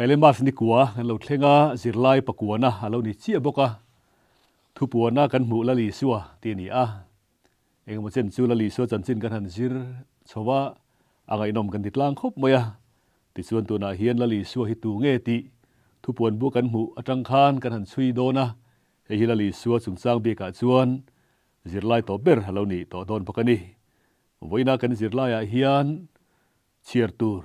le mas ni kwa lo thlenga zirlai pakuana alo ni chia boka thu puana kan mu la li suwa ti ni a eng mo chen chu la li so chan chin kan han zir chowa angai nom kan ditlang khop moya ti chuan tu na hian la li suwa hi tu nge ti thu puan bu kan mu atang khan kan han chui dona he hi la li suwa chung chang be ka chuan zirlai to ber halo ni to don pakani voina kan zirlai a hian chiar tur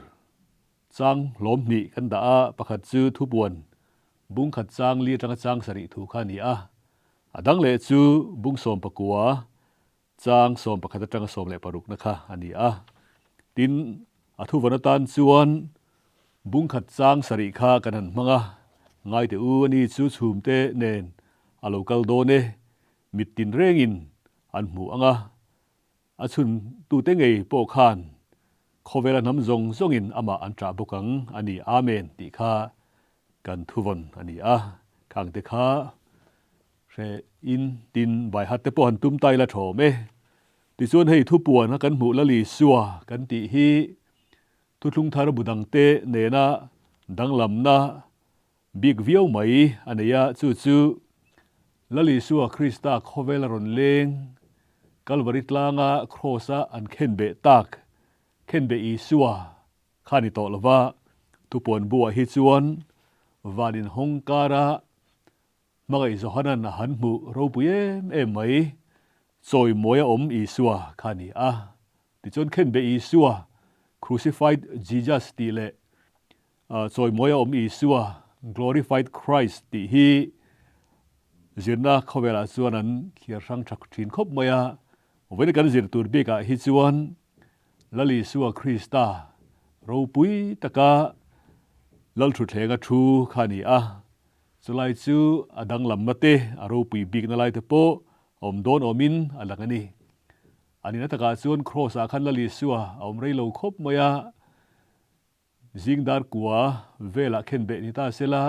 chang lom ni kan da a pakhat chu thu puan bung khat chang li tang chang sari thu kha ni a adang le chu bung som pakua chang som pakhat tang som le paruk na kha ani a tin athu vanatan chuan bung khat chang sari kha kanan manga ngai te u ani chu chhum te nen a local do ne mitin rengin an mu anga achun tu te ngei po khan khowela nam zong zongin ama an tra bokang ani amen ti kha kan thuvon ani a khang te kha re in tin bai hat te po han tum tai la tho me ti chuan hei thu puan kan mu la li suwa kan ti hi tu thlung thar budang te nena danglam na big view mai ania chu chu la li suwa krista khowela ron leng kalvari tlanga crossa an khen be tak khen be isua khani to lova tu pon bua hi chuan vanin hongkara magai zohanan han mu ro puem em mai choi moya om isua khani a ti chon khen be isua crucified jesus ti le choi moya om isua glorified christ ti hi zirna khowela chuan an khiar sang thak thin khop maya wen kan zir tur beka hi chuan lali suwa krista ro pui taka lal thu thlenga thu khani a chulai chu adang lam mate aro pui big na lai te po om don omin alangani ani na taka chuan cross a khan lali suwa om rei lo khop maya jingdar kwa vela khen be ni ta sela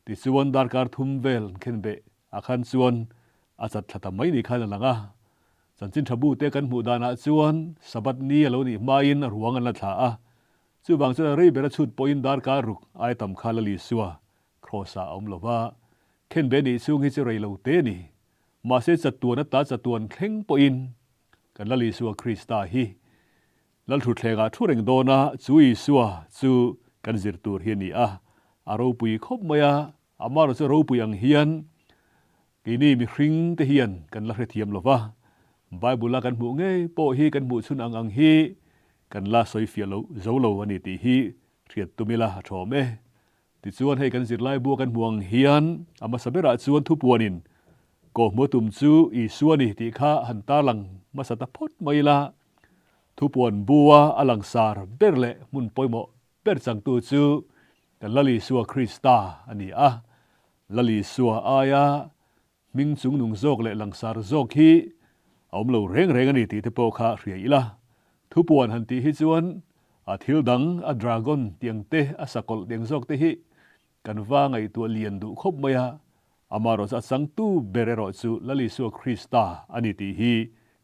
ti chuan dar kar thum vel khen be akhan chuan achat thata mai ni khan langa chanchin thabu te kan mu dana chuan sabat ni alo ni main ruang an la tha a chu bang chu rei bera chut point dar ka ruk ai tam khala li suwa crossa om lova khen be ni chung hi chu rei lo te ni ma se chatuan ta chatuan thleng po in kan la li suwa krista hi lal thu thlenga thu reng dona chui suwa chu kan zir tur hi ni a aro pui khop maya amaro chu ro pui ang hian kini mi hring te hian kan la hre thiam lova Bible kan mu nge po hi kan mu chun ang hi kan la soi fialo zolo ani ti hi thiat tumila thome ti chuan hei kan zirlai bu kan muang hian ama sabera chuan thu puanin ko motum chu I suani ti kha han ta lang masata phot maila thu puan buwa alang sar berle mun poimo ber chang tu chu kan lali suwa krista ani a lali suwa aya ming chung nung zok le langsar zok hi om lo reng ani ti te po kha hria ila thu puan han ti hi chuan a thil dang a dragon tiang te a sakol deng zok te hi kan wa ngai tu lian du khop maya amaro sa sang tu berero chu lali su krista ani ti hi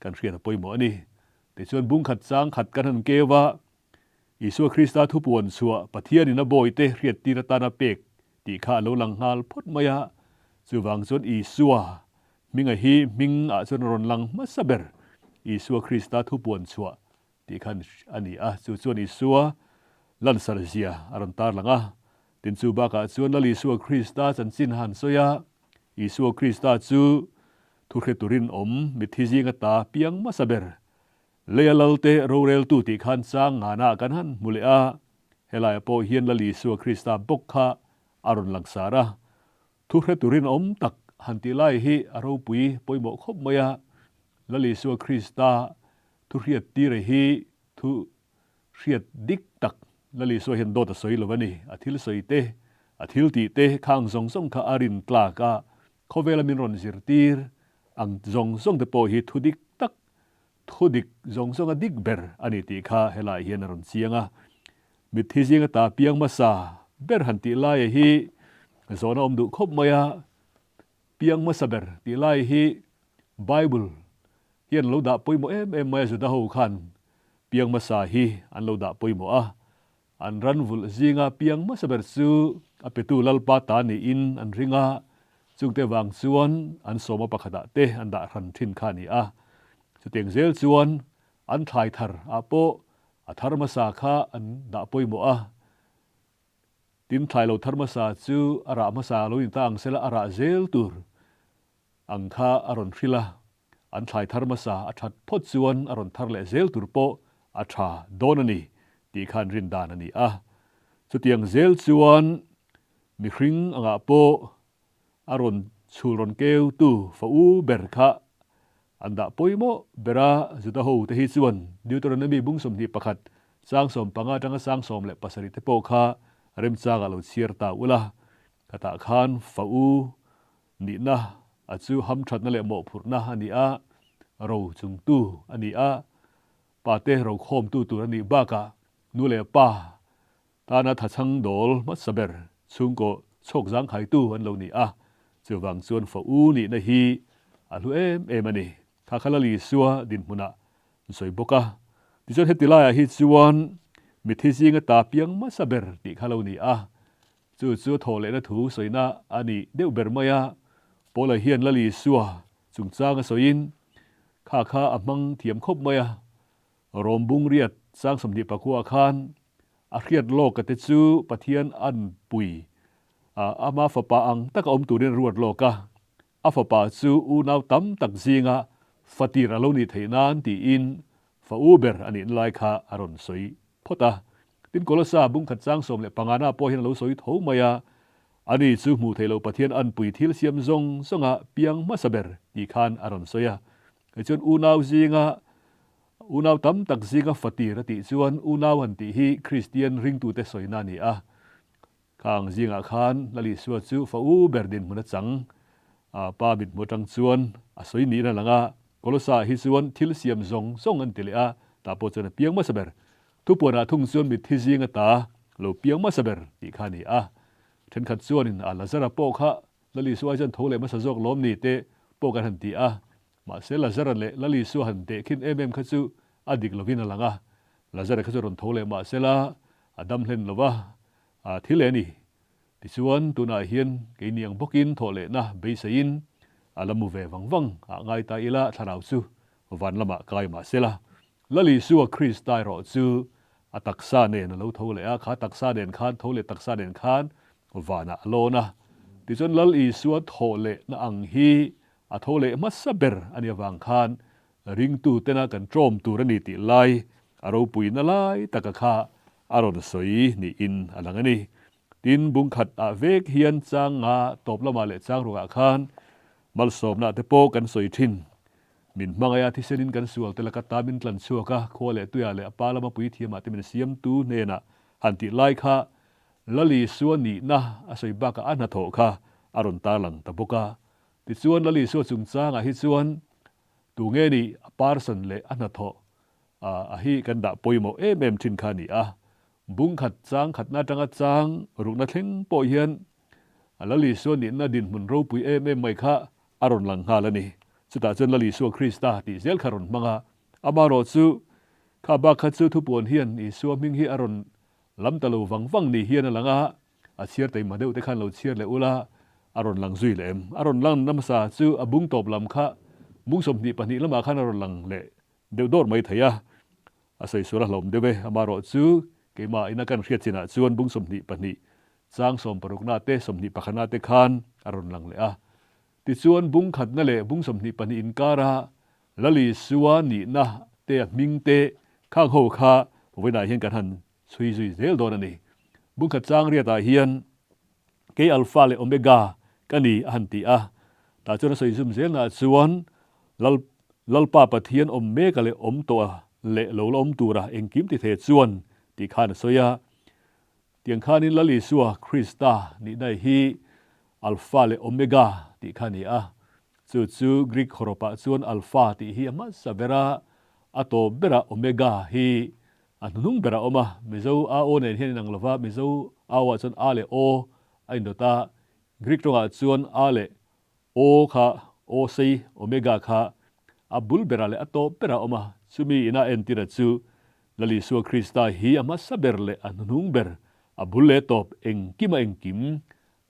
kan hria poimo ani ti chuan bung khat chang khat kan han kewa isu krista thu puan chuwa pathian in a boy te hriat ti ra ta na pek ti kha lo lang hal phot maya chu wang chon isua minga hi ming a chon ron lang masaber isua krista thu puan chuwa ti khan ani a chu chuan isua lan sarzia aron tar langa tin chu ba ka chuan lali isua krista chan chin han soya isua krista chu thu khe turin om mithijinga ta piang masaber lealalte rorel tu ti khan chang ngana kan han mulea helai po hian lali isua krista bokha aron langsara thu khe turin om tak hanti lai hi aro pui poimo khop maya lali suwa krista thu riat ti re hi thu riat dik tak lali suwa hian do ta soi lovani athil soi te athil ti te khang zong zong kha arin tla ka khowela min ron zir tir ang zong zong te po hi thu dik tak thu dik zong zong a dik ber ani ti kha helai hian ron chianga mithi jinga ta piang masa ber hanti lai hi zona om du khop maya piang masaber ti lai hi bible hian lo da poimo em mai zu da ho khan piang masa hi an lo da poimo a อันรันวุลจิงาเปียงมาสเบรซูอเปตูลัลปาตานีอินอันริงาจุงเตวังชวนอันสมปะขดาเตอันดารันทินคานีจุเตียงเซลชวนอันทายทาร์อาโปอัทารมาสาคาอันดาปอยโมตินทายโลทารมาสาจูอารามาสาโลอินตังเซลอาราเซลตูร์อังคาอารอนฟิลาอันทายทารมาสาอัชัดพดชวนอารอนทาร์เลเซลตูร์โปอัชาโดนันีตีคันรินดานันีจุเตียงเซลชวนมีคริงอังอาโปอารอนชูรอนเกลตูฟ้าอูเบรคาอันดาปอยโมเบราจุดาหูเตหิชวนดิวตรนมีบุ้งสมทีประคัดสร้างสมปังอาจังสร้างสมและปัสริเตโปคาเริ่มจากเราเชียร์ตาอุลาคาตาคานฟ้าอูนี่นะอาจูฮัมชัดนั่นแหละโมพุรนะอันนี้เราจุงตูอันนี้ปาเตเราโคมตูอันนี้บ้ากะนูเลป้าตานาทัชังโดลมัสเบรชุงโกโชคจังไข่ตูอันเรานี่จะวางส่วนฟ้าอูนี่นะฮีอัลเมันนี่ข้าขลลีสัวดินมุนะสวยบกดิฉันเห็นติลายฮิจวนมิทิซิงตาเปียงมัสเบรติข้าเรานี่จู่โทเลนะถูสวยนะอันนี้เดี๋ยวเบรมายาโปลเฮียนละลีสัวจุงจางสวยอินข้าอมังเทียมคบมายารมบุงเรียดสร้างสมดิปะคัวคานอาเรียดโลกกติจูปะเทียนอันปุยอามาฟปาอังตักอมตูเรนรวดโลกาอาฟปาจูอูนาวตัมตักซิงาฟติระโลนิเทนานตีอินฟาอูเบรอันนี้ไลคาอารอนสวยพอตาตินโกลซาบุงขัดสร้างสมเลปังอานาโปเฮนโลสวยโถมายาอันนี้จูมูเทโลปะเทียนอันปุยทิลเซียมซงสงะเปียงมัสเบรอีคานอารอนสวยจนอูนาวซิงาอูนาวตัมตักซิงาฟติระติจวนอูนาวหันติฮีคริสเตียนริงตูเตสวยนานีข้างซิงาคานละลิสวจูฟาอูเบรดินมุนจังป้าบิดมจังชวนสวยนี้นั่นละโกลซาฮิชวนทิลเซียมซงอันติเลตาโปจนเปียงมัสเบรทุปวนาทุ่งชวนบิดทิซิงตาโลเปียงมัสเบรอีคานีเทนขัดชวนลาซาราโปคะละลิสวจันโทเลมัสจกล้มนี่เตโปกันหันตีมาเซลาซาระเลละลิสวหันเตคินขัดจูอดิกลวินละลาซาระขัดจรนโทเลมาเซลาดัมเลนลวะทิเลนีดิชวนตุนาเฮียนกินยังบกินโทเลนะเบยซินอาลามูเววังไงตาอิละทาราวซูวันละมากายมาเซลาละลิสัวคริสตายรอจูตักซาเนนเราโทเลขาตักซาเดนคานโทเลตักซาเดนคานวานะโลนะดิฉันละลิสัวโทเลนะอังฮีโทเลมัสเบรอันยวังคานริงตูเตนะกันโจมตูรนิติไลอารมปุยนะไลตะกะคาอารมณ์สวยนี่อินอะไรงั้นนี่ดินบุงขัดเวกเฮียนจางตบละมาเลจางรุกคานมัลสมนาเตโปกันสวยทินมินมังยาที่เซนินกันสวกแต่ละกัตตามินตันชัวกะโคเลตุยาเลปาละมาปุยเทียมาเตมินเสียมตูเนนะหันติไลคาละลีส่วนนี้นะอาศัยบากอันนาโถค่ะอารมณ์ตาลังตะบุกะติส่วนละลีส่วนจุงจางฮิส่วนตูเงนี่ปาร์สันเลอันนาโถฮิกันดาปอยโมทินคานีบุงขัดจางขัดนาจังจางรุกนาเทงปอยเฮียนละลีส่วนนี้นาดินมุนรูปุยไม่ค่ะอารมณ์หลังหาละนี่สุดท้ายจนละลีส่วนคริสตาติเซลคารอนมังอาบารอซูข้าบักขัดซูทุปวนเฮียนอีส่วนมิงฮีอารมณ์ลำตะลูวังนี่เฮียนหลังเชียร์แต่มาเดียวแต่ขันเราเชียร์เลยอุลาอารมณ์หลังซุยเลยอารมณ์หลังน้ำซาซูบุงตบลำค่ะบุงสมนิปนิละมาขันอารมณ์หลังเลยเดี๋ยวโดดไม่เถียอาศัยสุราลมเดเวอามารอซูเกี่ยมาอินักันเรียดจินะชวนบุงสมนิปนิจางสมปรุกนาเตสมนิปขณาเตขันอารมณ์หลังเลยติชวนบุงขัดนั่นเลยบุงสมนิปนิอินการะละลีสวานีนะเตะมิงเตะข้างหัวข้าเวลาเห็นกันหันซุยเซลโดนนี่บุงขัดจางเรียตาเฮียนเกอัลฟาเลโอเมกากันนี่หันตีตาจนซุยซุมเซลน่ะชวนลลปาปะเทียนอมเมกะเลอมตัวเลโลลอมตูระเองกิมติเทชวนที่ข้านสวยเตียงข้านิลลิสัวคริสตานี่ได้ฮีอัลฟาเลโอเมกาที่ข้านี่จูกรีกโครปะชวนอัลฟาที่ฮีมัสเบราอัตเบราโอเมกาฮีอันนุ่งเบราออกมามิโซโอเนี่ยเห็นนังลฟ้ามิโซว่าชนอาเลโอไอ้ตัวตากรีกตรงชวนอาเลโอค่ะโอซีโอเมกาค่ะบุลเบราเลอัตเบราออกมาซูมีอินาเอ็นติระจู la li su Krista hi ama saber le anung ber abule top engkima engkim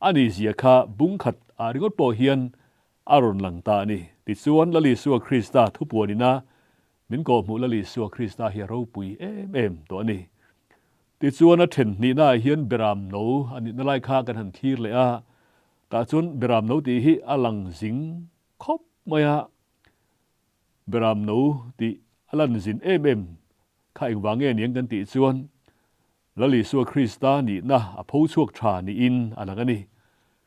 ani zia kha bungkhat aringot po hian aron langta ni ti chuan la li su Krista thu puanina min ko mu la li su Krista hi ro pui em to ni ti chuan a then ni na hian beram no ani na lai kha kan han thir le a ta chun beram no ti hi alang zing khop maya beram no ti alan zin em kha eng wange niang kan ti chuan la li su Krista ni na a pho chuak tha ni in alanga ni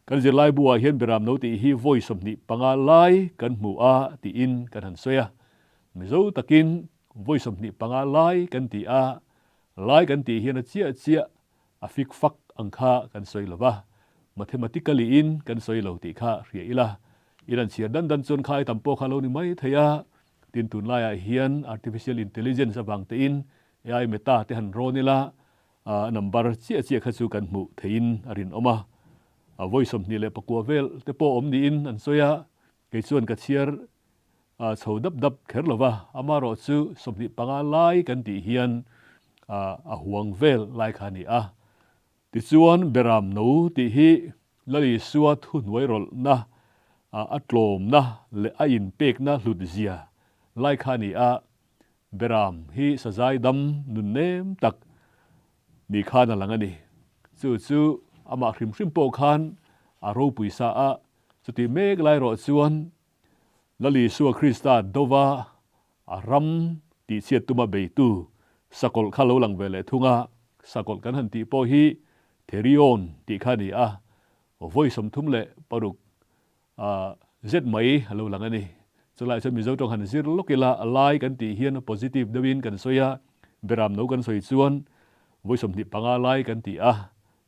kan zirlai bua hian beram no ti hi voice of ni panga lai kan mu a ti in kan han soya mizo takin voice of ni panga lai kan ti a lai kan ti hian a chia a fik fak angkha kan soi lova mathematically in kan soi lo ti kha ria ila iran chia dan chon khai tampo khalo ni mai thaya tin tun lai a hian artificial intelligence awang te in AI meta te han ro ni la number chia kha chu kan mu thein arin oma a voice of ni le pakwa vel te po om ni in an soya ke chuan ka chiar chho dap kher lova amaro chu somni panga lai kan ti hian a huang vel lai khani a ti chuan beram no ti hi lali suwa thu noi rol na atlom na le a in pek na hlut zia lai khani a beram hi sajai dam nun nem tak ni khana langani chu ama hrim po khan aro puisa a chuti mek lai ro chuan lali suwa Krista dova aram ti chiat tuma beitu sakol khalo lang vele thunga sakol kan han ti po hi therion ti khani a voi som thum le paruk zet mai halo lang ani chulai chami zo tong han zir lokila alai kan ti hian positive dawin kan soya beram no kan soi chuan voi som ni panga lai kan ti a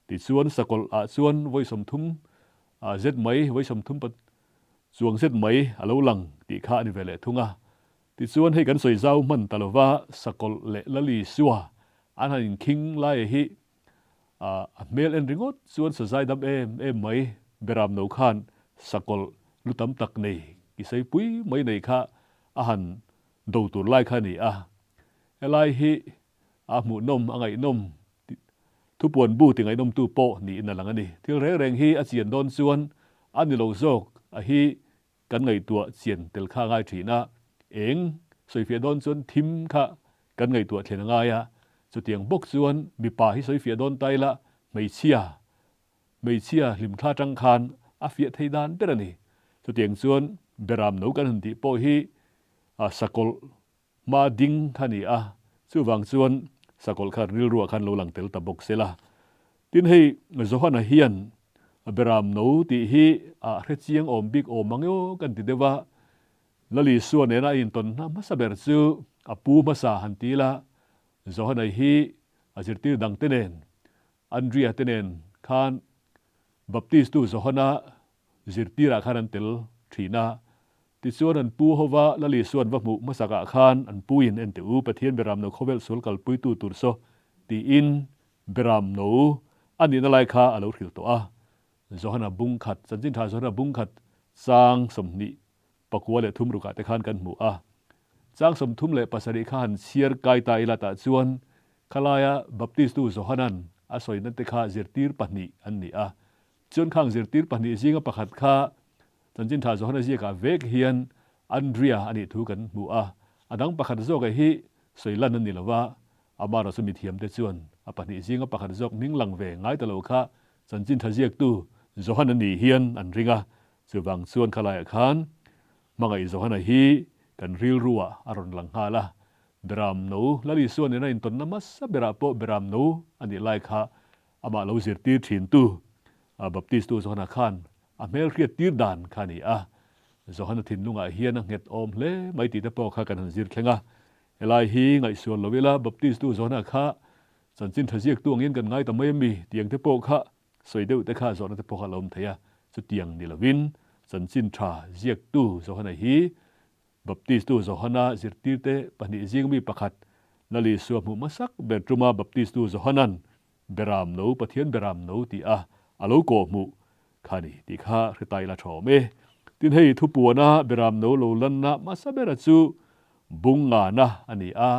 ti chuan sakol a chuan voi som thum zet mai voi som thum pat chuang zet mai alo lang ti kha ni vele thunga ti chuan hei kan soi zau man talova sakol le lali suwa an han king lai hi mel en ringot chuan sajai dam em mai beram no khan sakol lutam tak nei ki sei pui mai nei kha a han do tur lai kha ni a elai hi a mu nom angai nom thu puan bu ti ngai nom tu po ni in lang ani thil reng hi a chian don chuan ani lo zok a hi kan ngai tua chian tel kha ngai thina eng soi fia don chuan thim kha kan ngai tua thlen nga ya chu tiang bok chuan mi pa hi soi fia don tai la mei chia lim thla tang khan a fia theidan perani chu tiang chuan beram no kan han ti po hi sakol ma ding khani a chu wang chuan sakol kha ril ruwa khan lo lang tel ta bok sela tin hei zohana hian beram no ti hi hrechiang om big om mangyo kan ti dewa lali suan ena in ton na masaber chu apu masa hantila zohana hi azirtir dang tenen andrea tenen khan baptist tu zohana zirtira khan an tel thina ti chuan an pu hova lali suan wa mu masaka khan an puin en te u pathian beram no khovel sul kal pui tu tur so ti in beram no ani na lai kha alo thil to a zohana bungkhat chanjin tha zohana bungkhat sang somni pakwa le thum ruka te khan kan mu a chang som thum le pasari khan siar kai ta ila ta chuan khalaya baptist tu zohanan a soinan te kha zirtir pahni an ni a chuan khang zirtir pahni zinga pakhat kha chanjin tha zohana ji ka vek hian andrea ani thu kan mu a adang pakhat zo ga hi soilan an ni lawa amara sumi thiam te chuan a pahni zinga pakhat zok ninglang ve ngai ta lo kha chanjin tha jiak tu zohana ni hian an ringa chuwang chuan khalaya khan mangai zohana hi kan ril ruwa aron lang hala beram no lali suan ena in ton namas bera po beram no ani lai kha ama lo zirtir thin tu baptist tu zohana khan a mel riat tir dan khani a zohana thin lunga hian a nget om hle mai ti te po kha kan zir thlenga elai hi ngai suan lovela baptist tu zohana kha chanchin thajiak tu angin kan ngai ta mai mi tiang te po kha soideu te kha zona te po kha lom theya chu tiang ni lovin chanchin tha jiak tu zohana hi baptist tu zohana zirtir te pani jingmi pakhat lali suam mu masak bertruma baptist tu zohanan beram no pathian beram no ti a alo ko mu khani ti kha ritai la thome tin hei thu puana beram no lo lan na masabera chu bunga na ani a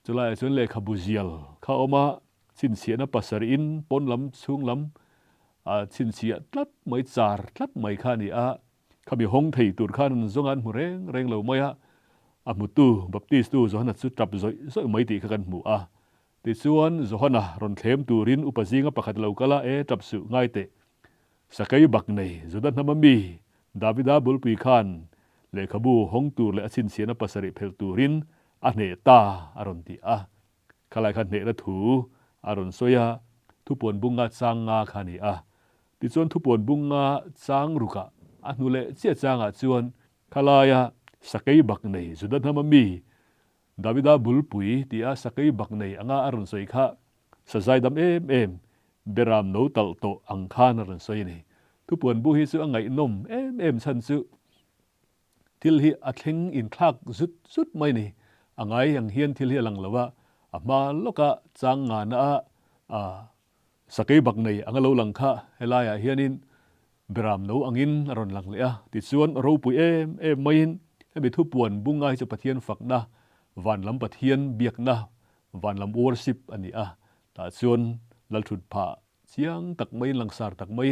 จุลายส่วนเลขบุเจียลเขาเอามาสินเสียนะปัสรินปนลำสูงลำสินเสียตัดไม่จาร์ตัดไม่ข้านี่เขามีห้องไทยตูดข้านั้นสงอันหูเร่งเหล่าไม่มุตูบัพติสตูจหันสุดจับซอยไม่ตีกันหมู่ติส่วนจหันรอนเทมตูรินอุปสิงห์ประคัดเหล่ากะละจับสุง่ายเตสักยบักในจุดันทำมีดาวิดาบุลปีขันเลขบูห้องตูและสินเสียนะปัสริเพลตูรินเนตาอารอนติขลายขันเนรถูอารอนโซยาทุปวนบุงงาจางงาขานีติส่วนทุปวนบุงงาจางรุกะนุเลเจียจางจวนขลายสักยบักในจุดันทำมีดาวิดาบุลปุยที่สักยบักในอารอนโซยค่ะสะใจดำเอ็มเบรามโนตัลโตอังคานอารอนโซยนี่ทุปวนบุฮิสุอังไงนมเอ็มชันสุทิลฮีอัดเฮงอินคลักสุดไม่นี่อังไงยังเฮียนทิลฮีหลังละว่ามาโลกะจางงานสักยบักในอังโลหลังค่ะเฮลายเฮียนินเบรามโนอังอินอารอนหลังเลยติดส่วนรูปุยเอ็มไม่ยินให้ไปทุปวนบุงไงจะปะเทียนฝักนะวันลำปะเทียนเบียกนะวันลำวอร์ชิปอันนี้แต่ส่วนลัลทุดผาเสียงตักไม่ลังสารตักไม่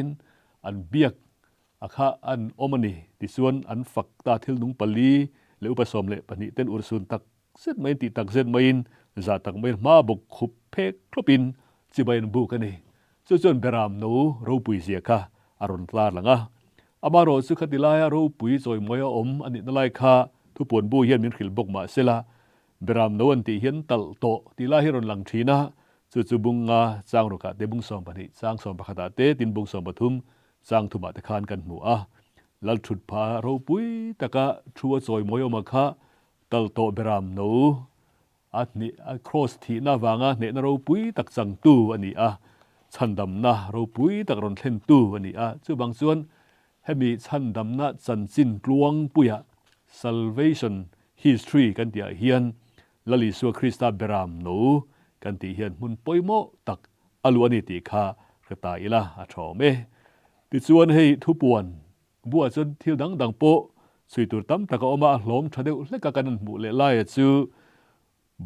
อันเบียกอันอมันนี่ติส่วนอันฝักตาทิลนุงปลีและอุปสมเลปนิเต้นอุรสุนตักเส้นไม่ติตักเส้นไม่จะตักไม่มาบกขุบเพกครบินจิบัยนบุกันนี่ส่วนเบรามโนรูปุยเสียค่ะอารอนตลาดหลังมารอสุขติลายรูปุยจอยมวยอันนี้นั่นไล่ค่ะทุปวนบุเฮียนมินขิลบกมาเสละเบรามโนอันที่เฮียนตัลโตติลาฮิรอนหลังทีนะจุบุงงาจางรุกะเดบุงสอมปนิจางสอมปะขตาเตตินบุงสอมปทุมจางทุมาตะคานกันหมู่ลัลทุดพารูปุยตะกะชัวจอยมวยมาค่ะตัลโตเบรามโนอันนี้ครอสทีน่าวางเนนรูปุยตักจังตูอันนี้ชันดำนะรูปุยตักรอนเทนตูอันนี้จู่บางส่วนให้มีชันดำนะจันจินกลวงปุยsalvation history กันที่เฮียนลลิสัวคริสตาเบรามโนกันที่เฮียนมุนปอยโมตักอลัวนิติค่ะกระตายละชอเมติส่วนให้ทุปวนบัวจนเที่ยวดังโปสุยตุตั้มตะกอมาหลอมทะเดวเล็กกันหมู่เลไลจู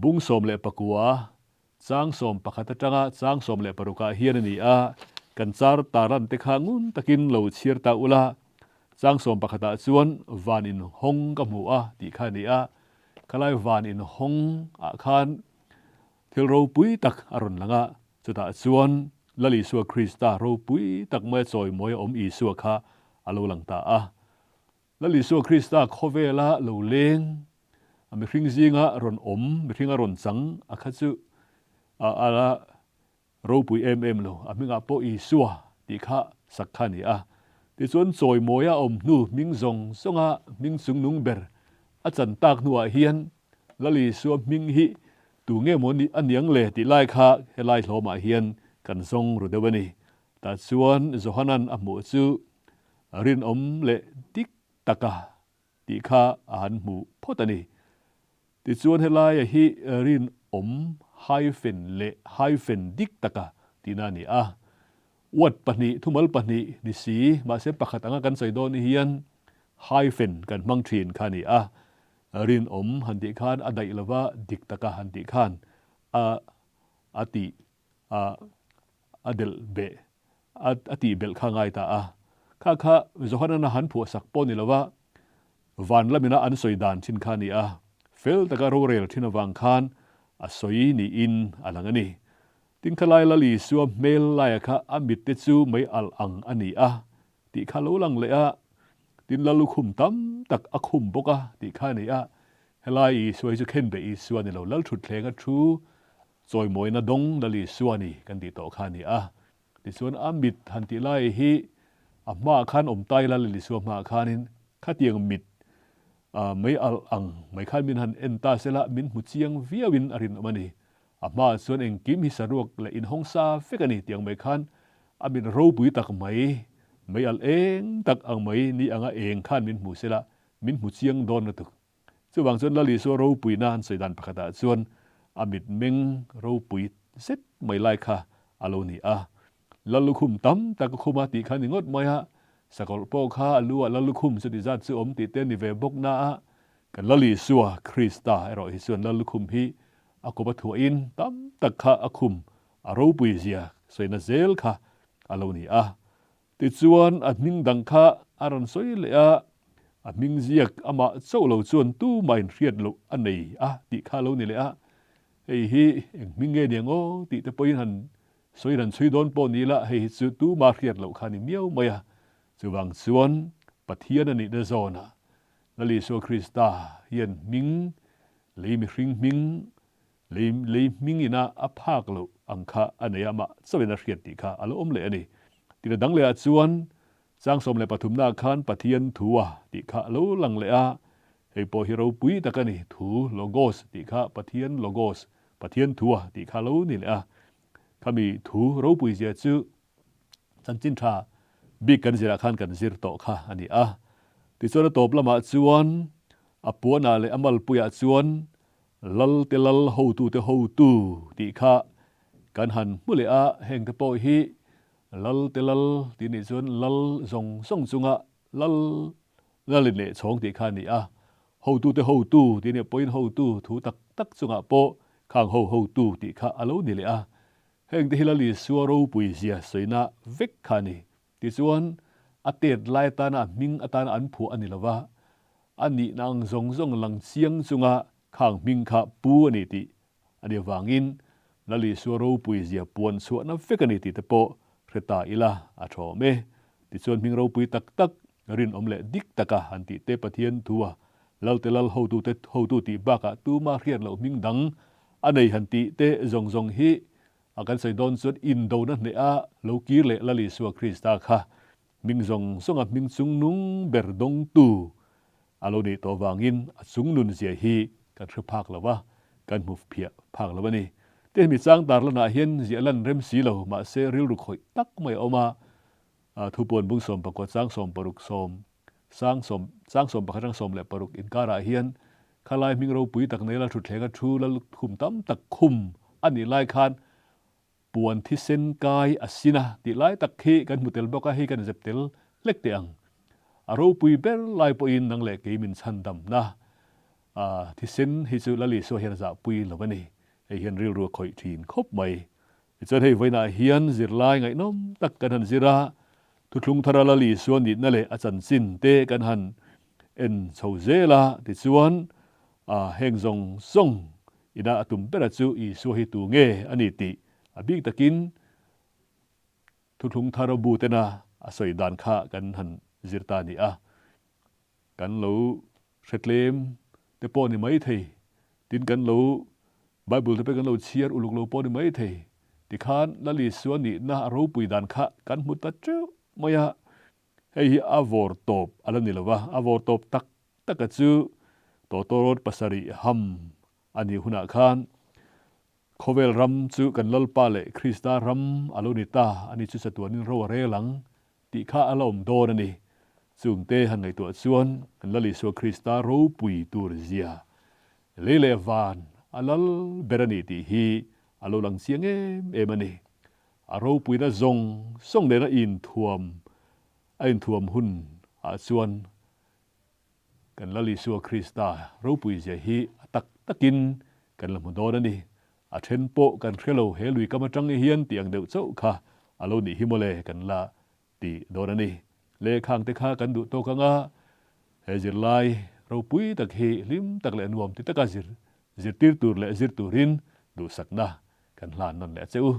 บุงสมเลปกัวจางสมปะขัตจังจางสมเลปรุกาเฮียนนี่กันจารตารันเตขางุนตะกินเหลาเชียร์ตาอุลาจางสมปะขัตจวนวานอินฮงกับหมู่ที่ข้านี่ขลายวานอินฮงคานเทลโรปุยตักอรุณลังจุดจวนลลิสัวคริสตาโรปุยตักเมื่อจอยมวยอีสัวค่ะอโลลังตาลลิสัวคริสตาโคเวลาเหลาเลงมีคริงซิงรอนมีคริงรอนจังคัดจุละโรปุยโลมีงาโปอีสัวที่ข้าสักขันนี่ที่ส่วนจอยมวยนูมิงซงสงมิงซุงนุงเบอร์อาจารย์ตากนัวเฮียนลลิสัวมิงฮิตูเงี้ยมนี่อันยังเล่ที่ไล่ค่ะให้ไล่โลมาเฮียนกันทรงรูเดวันนี้แต่ส่วนโจฮันนันหมู่จูรินเล่ดิกตะกะที่ข้าหมู่พอตันีที่ส่วนให้ไล่ฮิรินไฮเฟนเล่ไฮเฟนดิกตะกะที่นั่นนี่วัดปนิทุมลปนินิสีมาเสพปะขัดกันใส่โดนเฮียนไฮเฟนกันมังทรีนค่ะนี่รินหันติขานอดัยละว่าดิกตะกะหันติขานอติเดลเบอติเบลข้างไงตาข้าจะขนาดหันผัวสักปนนี่ละว่าวันละมินาอันสวยดานชินขานี่เฟลตะกะโรเรลที่นวังคานสวยนี่อินอะไรงั้นนี่ติงขลายละลีสัวเมลไลค่ะมิดเตจูไม่อัลอังอันนี้ติขาลูลังเลยตินละลุคุมตั้มตักอคุมบกติข้านี่เฮลายสวยจะเข้นไปอีสัวนี่เราลัลชุดเพลงชูจอยมวยนาดงละลีสัวนี่กันติโตข้านี่ติส่วนมิดหันติไลฮีมาขันไตละลีสัวมาขันินข้าเตียงมิดไม่อัลอังไม่ขันมินหันเอ็นตาเซละมินหุเชียงวิยวินอรินมันนี่มาส่วนเองกิมฮิสารวกและอินฮงซาเฟกันนี่เตียงไม่ขันมินรูปุยตักไม่อัลเองตักอังไม่นี่อังเองขันมินหูเซละมินหุเชียงโดนนะตุกส่วนบางส่วนละลีสัวรูปุยนานใส่ดันประกาศส่วนมิดเมงรูปุยเซ็ตไม่ไล่ค่ะอโลนี่ละลุคุมตั้มตักคุมาติขันงดไม่สกอลโปค่าลัวละลุคุมสุดิจัดสุติเตนิเวบกนากันละลีสัวคริสตาเราส่วนละลุคุมฮี ako batuin tam takha akhum aro puizia soina zel kha alo ni a ti chuan adning dang kha aron soi le a adming ziak ama cholo chuan tu main riat lo anei a ti kha lo ni le a ei hi engming nge niango ti te poin han soiran chui don po ni la hei chu tu ma riat lo kha ni miau maya chuwang chuan pathian ani de zona lali so krista hian ming leim ring ming leim ming ina aphak lo angkha aneyama chawena riat ti kha alo om le ani ti la dang le a chuan chang som le pathumna khan pathian thuwa ti kha lo lang le a hei po hero pui takani thu logos ti kha pathian logos pathian thuwa ti kha lo ni le a khami thu ro pui zia chu chanchin tha bi kan zira khan kan zir to kha ani a ti chuan top lama chuan apuana le amal puya chuan lal te lal ho tu ti kha kan han mule a heng te po hi lal te lal ti ni chuan lal zong song chunga lal le chong ti kha ni a ho tu ti ni point ho tu thu tak chunga po khang ho tu ti kha alo ni le a heng te hilali suaro pui zia soina vek kha ni ti chuan atet lai ta na ming atan an phu ani lawa ani nang zong lang chiang chunga khang ming kha pu ani ti ani wangin lali suaro pui zia puan chuan na vek ani ti te po reta ila a tho me ti chuan ming ro pui tak rin omle dik taka han ti te pathian thuwa lal te lal ho tu ti baka tu ma riat lo ming dang anei han ti te zong hi akan sai don chuan in do na ne a lo kir le lali suwa krista kha ming zong songa ming chung nung ber dong tu alo ni to wangin chung nun zia hi kan phak lawa kan move phia phak lawa ni te mi chang tar lana hian zia lan rem si lo ma se ril ru khoi tak mai oma thu pon bung som pakwa chang som paruk som chang som pakharang som le paruk in kara hian khalai ming ro pui tak nei la thu thlenga thu la khum tam tak khum ani lai khan puan thi sen kai asina ti lai tak khi kan mutel boka hi kan zeptel lek te ang aro pui ber lai po in nang le ke min chan dam na thi sen hi chu lali so hian za pui lawani ei hian ril ru khoi thin khop mai chon hei voina hian zir lai ngai nom tak kan han zira thu thlung thara lali so ni na le achan chin te kan han en chho zela ti chuan heng zong song ina atum pera chu i so hi tu nge ani ti abik takin thu thlung thara bu te na asoi dan kha kan han zirta ni a kan lo hretlem te po ni mai thei tin kan lo bible te pe kan lo chiar uluk lo po ni mai thei ti khan lali suan ni na ro pui dan kha kan mu ta chu maya hei avor top alam ni lawa avor top tak chu to rot pasari ham ani huna khan khovel ram chu kan lal pa le krista ram alonita ani chu satuanin ro re lang ti kha alom don ani chung te han ngai to chuan kan lali so krista ro pui tur zia lele van alal berani ti hi alo lang siang em ani aro pui na zong song le na in thuam hun a chuan kan lali so krista ro pui zia hi takin kan lam don ani a then po kan khelo he lui kamatang hian tiang deuh chau kha alo ni himole kan la ti dorani le khang te kha kan du to kanga he zir lai ro pui tak hi lim tak le nuam ti taka zir tir tur le zir turin du sakna kan hlan non le cheu